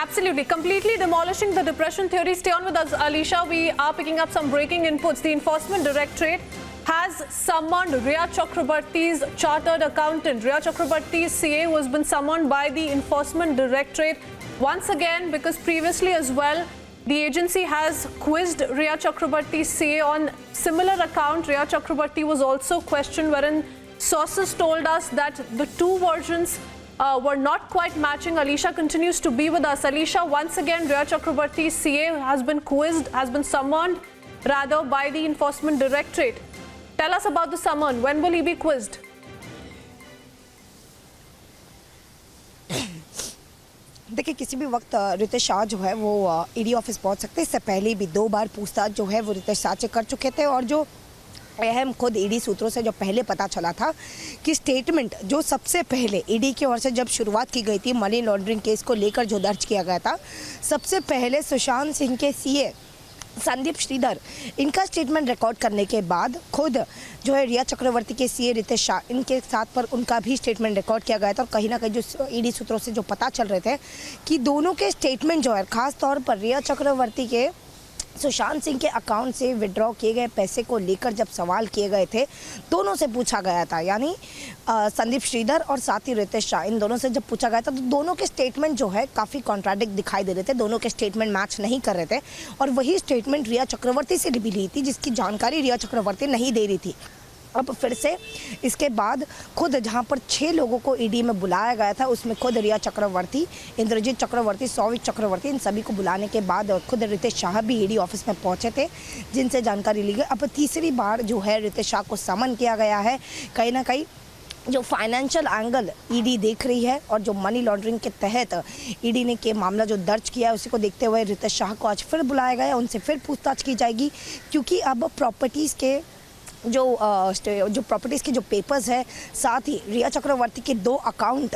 Absolutely, completely demolishing the depression theory. Stay on with us, Alisha. We are picking up some breaking inputs. The Enforcement Directorate has summoned Riya Chakrabarty's chartered accountant. Riya Chakrabarty's CA who has been summoned by the Enforcement Directorate once again because previously as well the agency has quizzed Riya Chakrabarty's CA on similar account. Riya Chakrabarty was also questioned, wherein sources told us that the two versions were not quite matching. Alisha continues to be with us. Alisha, once again, Riya Chakrabarty's CA has been quizzed, has been summoned rather by the Enforcement Directorate. Tell us about the summon. When will he be quizzed? देखिए, किसी भी वक्त रितेश शाह जो है वो ED office पहुंच सकते हैं। इससे पहले भी 2 बार पूछताछ जो है वो रितेश शाह से कर चुके थे और जो अहम खुद ईडी सूत्रों से जो पहले पता चला था कि स्टेटमेंट जो सबसे पहले ईडी की ओर से जब शुरुआत की गई थी मनी लॉन्ड्रिंग केस को लेकर जो दर्ज किया गया था, सबसे पहले सुशांत सिंह के सीए संदीप श्रीधर इनका स्टेटमेंट रिकॉर्ड करने के बाद खुद जो है रिया चक्रवर्ती के सीए रितेश शाह इनके साथ पर उनका भी स्टेटमेंट रिकॉर्ड किया गया था। और कहीं ना कहीं जो ईडी सूत्रों से जो पता चल रहे थे कि दोनों के स्टेटमेंट जो है खास तौर पर रिया चक्रवर्ती के सुशांत सिंह के अकाउंट से विड्रॉ किए गए पैसे को लेकर जब सवाल किए गए थे, दोनों से पूछा गया था, यानी संदीप श्रीधर और साथ ही रितेश शाह, इन दोनों से जब पूछा गया था तो दोनों के स्टेटमेंट जो है काफ़ी कॉन्ट्राडिक्ट दिखाई दे रहे थे। दोनों के स्टेटमेंट मैच नहीं कर रहे थे और वही स्टेटमेंट रिया चक्रवर्ती से भी ली थी जिसकी जानकारी रिया चक्रवर्ती नहीं दे रही थी। अब फिर से इसके बाद खुद जहां पर 6 लोगों को ईडी में बुलाया गया था, उसमें खुद रिया चक्रवर्ती, इंद्रजीत चक्रवर्ती, सौविक चक्रवर्ती, इन सभी को बुलाने के बाद खुद रितेश शाह भी ईडी ऑफिस में पहुंचे थे जिनसे जानकारी ली गई। अब तीसरी बार जो है रितेश शाह को समन किया गया है। कहीं ना कहीं जो फाइनेंशियल एंगल ईडी देख रही है और जो मनी लॉन्ड्रिंग के तहत ईडी ने के मामला जो दर्ज किया है उसी को देखते हुए रितेश शाह को आज फिर बुलाया गया है। उनसे फिर पूछताछ की जाएगी क्योंकि अब प्रॉपर्टीज़ के जो प्रॉपर्टीज़ के जो पेपर्स है, साथ ही रिया चक्रवर्ती के 2 अकाउंट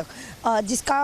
जिसका